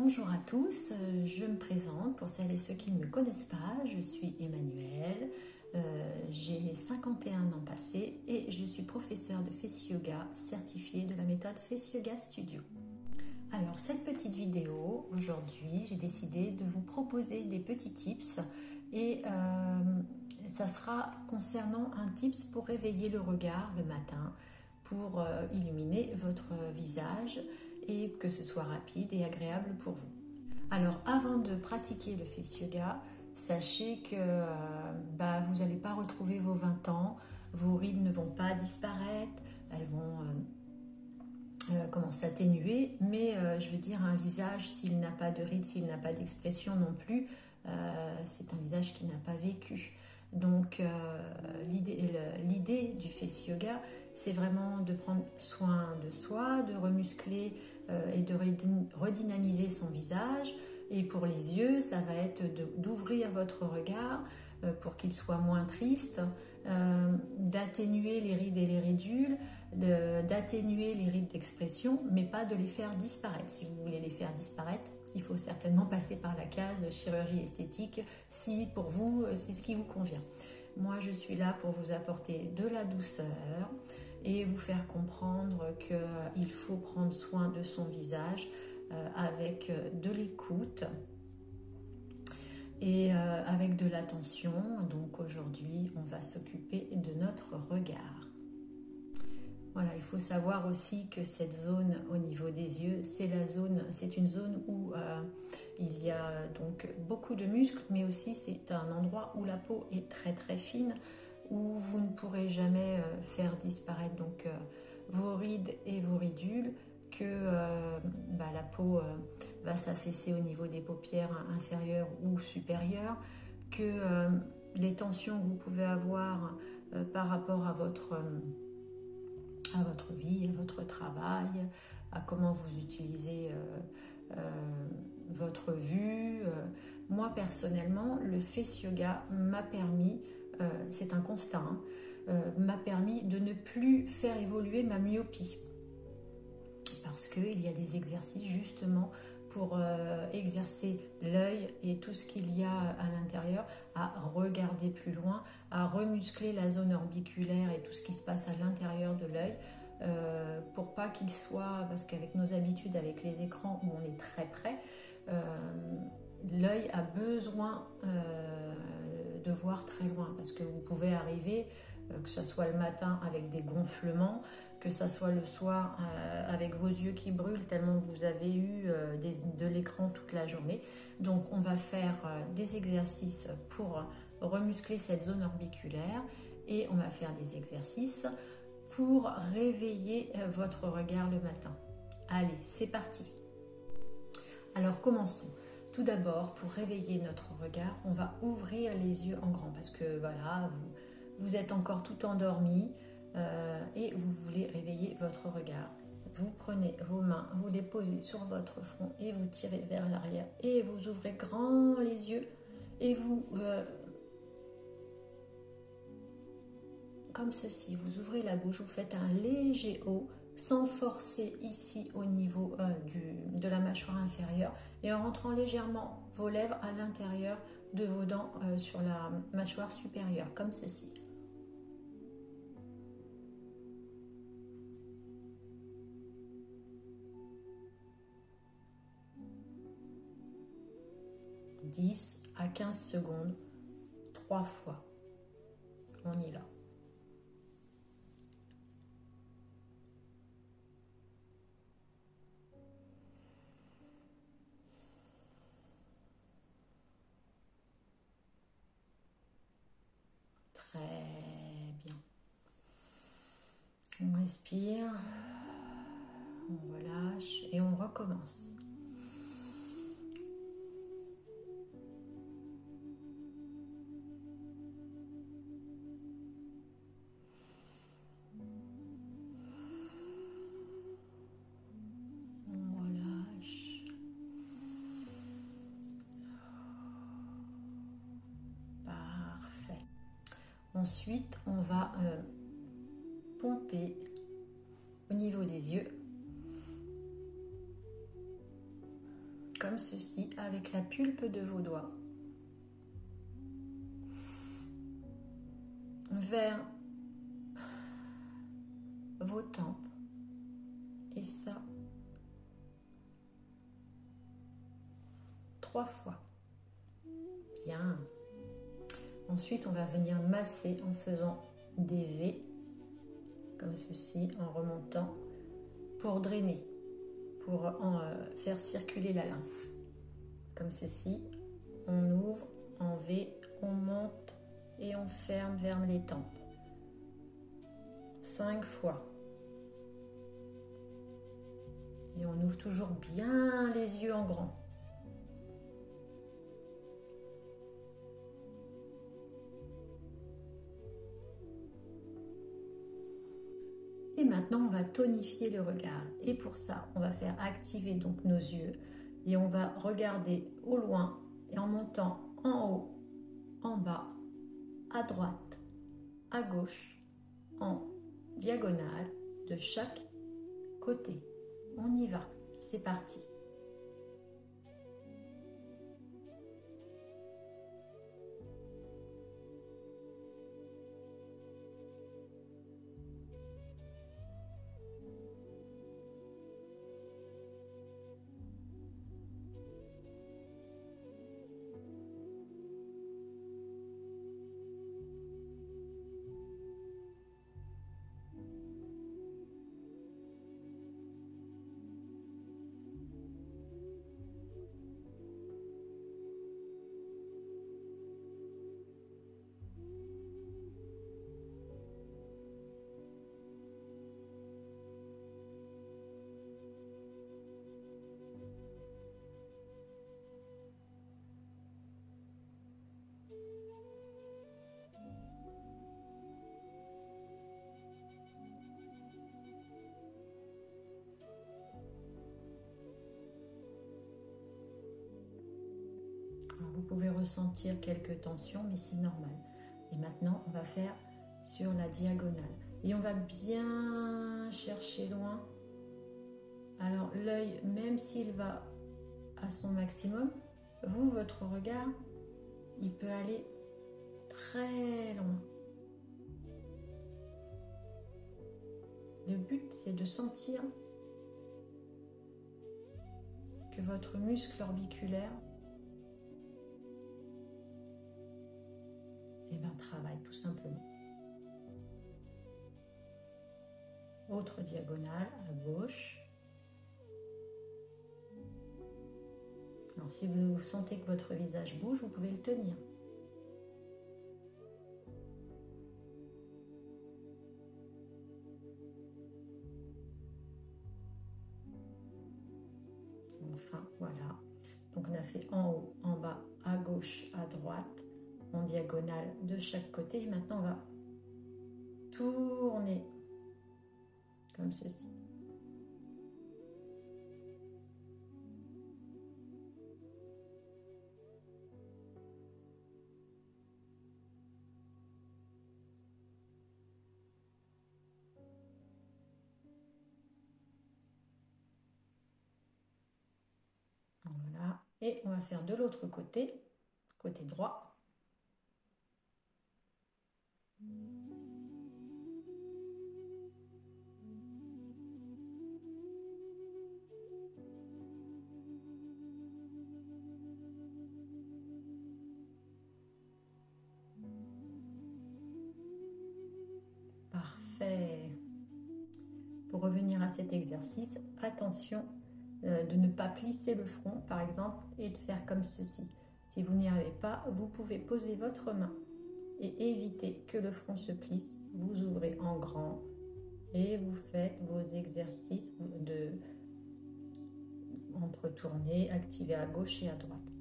Bonjour à tous, je me présente pour celles et ceux qui ne me connaissent pas, je suis Emmanuelle, j'ai 51 ans passés et je suis professeure de Face Yoga certifiée de la méthode Face Yoga Studio. Alors cette petite vidéo, aujourd'hui j'ai décidé de vous proposer des petits tips et ça sera concernant un tips pour réveiller le regard le matin, pour illuminer votre visage et que ce soit rapide et agréable pour vous. Alors avant de pratiquer le Face Yoga, sachez que vous n'allez pas retrouver vos 20 ans, vos rides ne vont pas disparaître, elles vont s'atténuer, mais je veux dire un visage, s'il n'a pas de rides, s'il n'a pas d'expression non plus, c'est un visage qui n'a pas vécu. Donc l'idée du Face Yoga, c'est vraiment de prendre soin de soi, de remuscler et de redynamiser son visage. Et pour les yeux, ça va être d'ouvrir votre regard pour qu'il soit moins triste, d'atténuer les rides et les ridules, d'atténuer les rides d'expression, mais pas de les faire disparaître. Si vous voulez les faire disparaître, il faut certainement passer par la case chirurgie esthétique si pour vous c'est ce qui vous convient. Moi je suis là pour vous apporter de la douceur et vous faire comprendre qu'il faut prendre soin de son visage avec de l'écoute et avec de l'attention. Donc aujourd'hui on va s'occuper de notre regard. Voilà, il faut savoir aussi que cette zone au niveau des yeux, c'est une zone où il y a donc beaucoup de muscles, mais aussi c'est un endroit où la peau est très très fine, où vous ne pourrez jamais faire disparaître donc vos rides et vos ridules, que la peau va s'affaisser au niveau des paupières inférieures ou supérieures, que les tensions que vous pouvez avoir par rapport à votre vie, à votre travail, à comment vous utilisez votre vue. Moi personnellement, le Face Yoga m'a permis, c'est un constat, m'a permis de ne plus faire évoluer ma myopie. Parce qu'il y a des exercices justement pour exercer l'œil et tout ce qu'il y a à l'intérieur, à regarder plus loin, à remuscler la zone orbiculaire et tout ce qui se passe à l'intérieur de l'œil, pour pas qu'il soit, parce qu'avec nos habitudes, avec les écrans où on est très près, l'œil a besoin de voir très loin, parce que vous pouvez arriver, que ce soit le matin avec des gonflements, que ce soit le soir avec vos yeux qui brûlent tellement vous avez eu de l'écran toute la journée. Donc on va faire des exercices pour remuscler cette zone orbiculaire et on va faire des exercices pour réveiller votre regard le matin. Allez, c'est parti. Alors commençons. Tout d'abord, pour réveiller notre regard, on va ouvrir les yeux en grand parce que voilà, vous êtes encore tout endormi et vous voulez réveiller votre regard. Vous prenez vos mains, vous les posez sur votre front et vous tirez vers l'arrière et vous ouvrez grand les yeux et vous, comme ceci, vous ouvrez la bouche, vous faites un léger haut sans forcer ici au niveau de la mâchoire inférieure et en rentrant légèrement vos lèvres à l'intérieur de vos dents sur la mâchoire supérieure, comme ceci. « 10 à 15 secondes, 3 fois. On y va. Très bien. On respire, on relâche et on recommence. On relâche. Parfait. Ensuite, on va pomper au niveau des yeux comme ceci, avec la pulpe de vos doigts, vers vos tempes. Et ça, 3 fois. Bien. Ensuite, on va venir masser en faisant des V, comme ceci, en remontant, pour drainer, pour faire circuler la lymphe. Comme ceci, on ouvre en V, on monte et on ferme vers les tempes. 5 fois. Et on ouvre toujours bien les yeux en grand. Et maintenant, on va tonifier le regard. Et pour ça, on va faire activer donc nos yeux. Et on va regarder au loin et en montant en haut, en bas, à droite, à gauche, en diagonale de chaque côté. On y va, c'est parti. Vous pouvez ressentir quelques tensions, mais c'est normal. Et maintenant, on va faire sur la diagonale. Et on va bien chercher loin. Alors, l'œil, même s'il va à son maximum, vous, votre regard, il peut aller très loin. Le but, c'est de sentir que votre muscle orbiculaire travaille tout simplement. Autre diagonale à gauche. Alors si vous sentez que votre visage bouge, vous pouvez le tenir. Enfin, voilà. Donc on a fait en haut, en bas, à gauche, à droite, en diagonale de chaque côté. Et maintenant, on va tourner comme ceci. Voilà. Et on va faire de l'autre côté, côté droit. Parfait. Pour revenir à cet exercice, attention de ne pas plisser le front, par exemple, et de faire comme ceci. Si vous n'y arrivez pas, vous pouvez poser votre main et éviter que le front se plisse. Vous ouvrez en grand et vous faites vos exercices de entre-tourner, activer à gauche et à droite.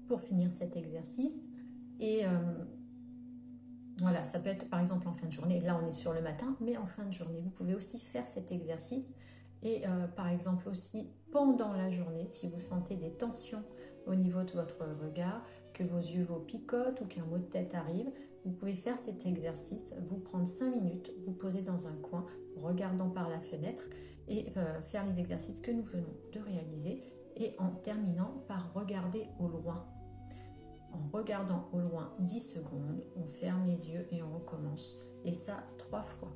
Pour finir cet exercice, et voilà, ça peut être par exemple en fin de journée. Là, on est sur le matin, mais en fin de journée, vous pouvez aussi faire cet exercice. Et par exemple aussi pendant la journée, si vous sentez des tensions au niveau de votre regard, que vos yeux vous picotent ou qu'un mot de tête arrive, vous pouvez faire cet exercice, vous prendre 5 minutes, vous poser dans un coin, regardant par la fenêtre et faire les exercices que nous venons de réaliser. et en terminant par regarder au loin. En regardant au loin 10 secondes, on ferme les yeux et on recommence. Et ça 3 fois.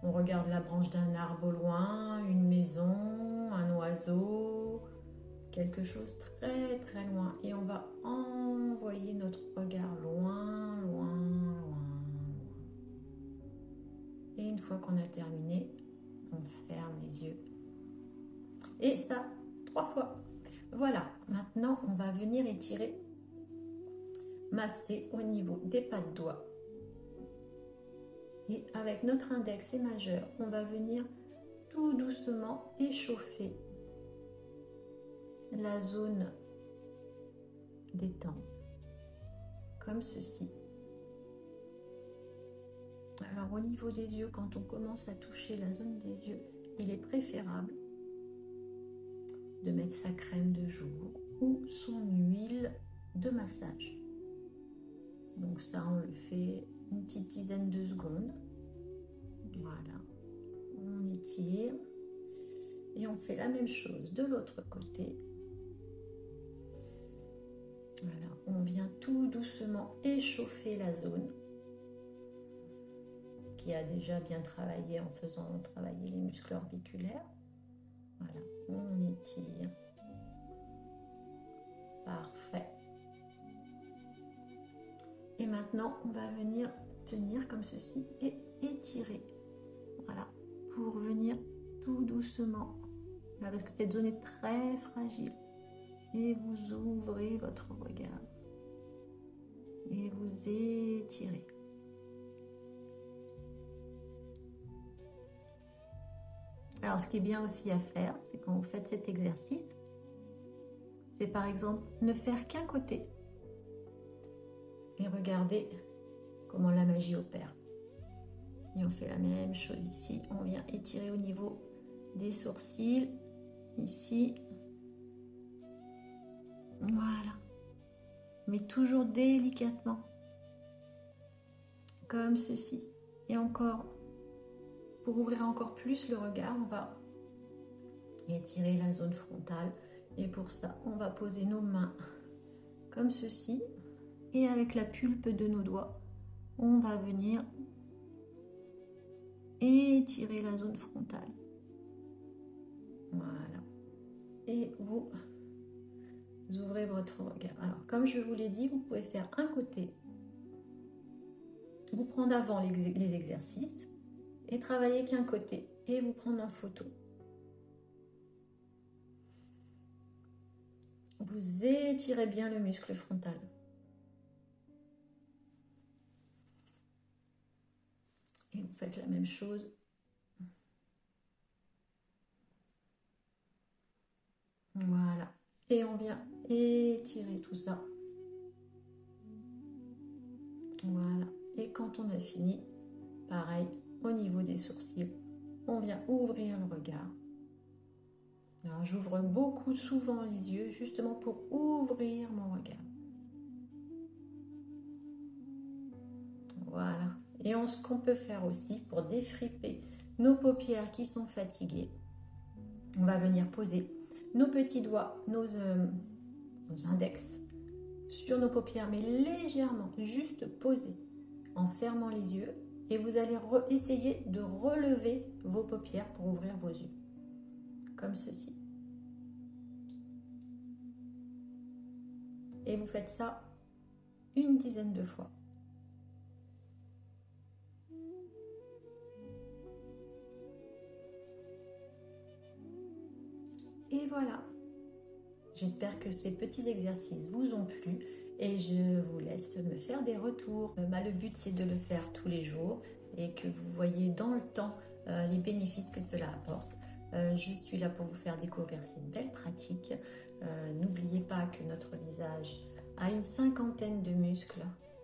On regarde la branche d'un arbre au loin, une maison, un oiseau, quelque chose très très loin. Et on va envoyer notre regard loin, loin, loin, loin. Et une fois qu'on a terminé, on ferme les yeux. Et ça 3 fois. Voilà, maintenant on va venir étirer, masser au niveau des pas de doigts. Et avec notre index et majeur, on va venir tout doucement échauffer la zone des tempes, comme ceci. Alors au niveau des yeux, quand on commence à toucher la zone des yeux, il est préférable de mettre sa crème de jour ou son huile de massage. Donc ça, on le fait une petite dizaine de secondes. Voilà, on étire et on fait la même chose de l'autre côté. Voilà, on vient tout doucement échauffer la zone qui a déjà bien travaillé en faisant travailler les muscles orbiculaires. Voilà, on étire. Parfait. Et maintenant, on va venir tenir comme ceci et étirer. Voilà, pour venir tout doucement. Là, parce que cette zone est très fragile. Et vous ouvrez votre regard. Et vous étirez. Alors, ce qui est bien aussi à faire, c'est quand vous faites cet exercice, c'est par exemple ne faire qu'un côté. Et regardez comment la magie opère. Et on fait la même chose ici. On vient étirer au niveau des sourcils. Ici. Voilà. Mais toujours délicatement. Comme ceci. Et encore, pour ouvrir encore plus le regard, on va étirer la zone frontale. Et pour ça, on va poser nos mains comme ceci. Et avec la pulpe de nos doigts, on va venir étirer la zone frontale. Voilà. Et vous ouvrez votre regard. Alors, comme je vous l'ai dit, vous pouvez faire un côté, vous prendre avant les exercices et travailler qu'un côté et vous prendre en photo. Vous étirez bien le muscle frontal. Et vous faites la même chose. Voilà. Et on vient étirer tout ça. Voilà. Et quand on a fini, pareil, au niveau des sourcils, on vient ouvrir le regard. Alors, j'ouvre beaucoup souvent les yeux, justement pour ouvrir mon regard. Voilà. Et ce qu'on peut faire aussi pour défriper nos paupières qui sont fatiguées, on va venir poser nos petits doigts, nos index sur nos paupières, mais légèrement, juste poser en fermant les yeux. Et vous allez essayer de relever vos paupières pour ouvrir vos yeux. Comme ceci. Et vous faites ça une dizaine de fois. Et voilà. J'espère que ces petits exercices vous ont plu et je vous laisse me faire des retours. Le but, c'est de le faire tous les jours et que vous voyez dans le temps les bénéfices que cela apporte. Je suis là pour vous faire découvrir ces belles pratiques. N'oubliez pas que notre visage a une 50aine de muscles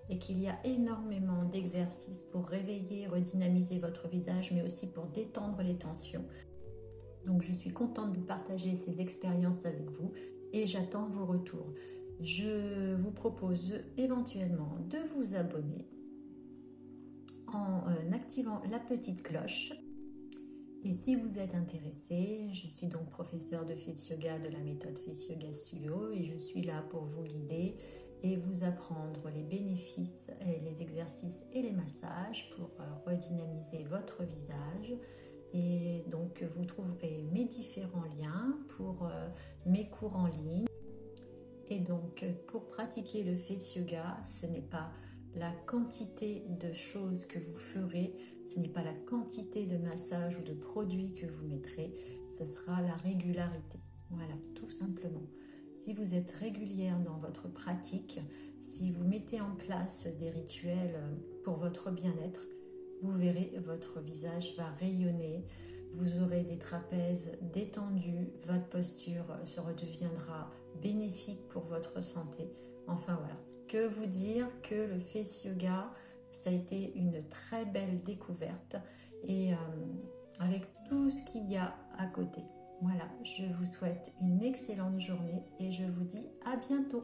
et qu'il y a énormément d'exercices pour réveiller, redynamiser votre visage, mais aussi pour détendre les tensions. Donc, je suis contente de partager ces expériences avec vous et j'attends vos retours. Je vous propose éventuellement de vous abonner en activant la petite cloche. Et si vous êtes intéressé, je suis donc professeure de Face Yoga de la méthode Face Yoga Studio et je suis là pour vous guider et vous apprendre les bénéfices, et les exercices et les massages pour redynamiser votre visage. Et donc vous trouverez mes différents liens pour mes cours en ligne. Et donc pour pratiquer le Face Yoga, ce n'est pas la quantité de choses que vous ferez, ce n'est pas la quantité de massages ou de produits que vous mettrez, ce sera la régularité. Voilà, tout simplement. Si vous êtes régulière dans votre pratique, si vous mettez en place des rituels pour votre bien-être, vous verrez, votre visage va rayonner, vous aurez des trapèzes détendus, votre posture se redeviendra bénéfique pour votre santé. Enfin voilà, que vous dire que le Face Yoga, ça a été une très belle découverte et avec tout ce qu'il y a à côté. Voilà, je vous souhaite une excellente journée et je vous dis à bientôt.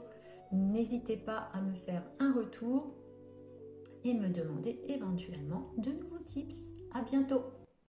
N'hésitez pas à me faire un retour et me demander éventuellement de nouveaux tips. À bientôt!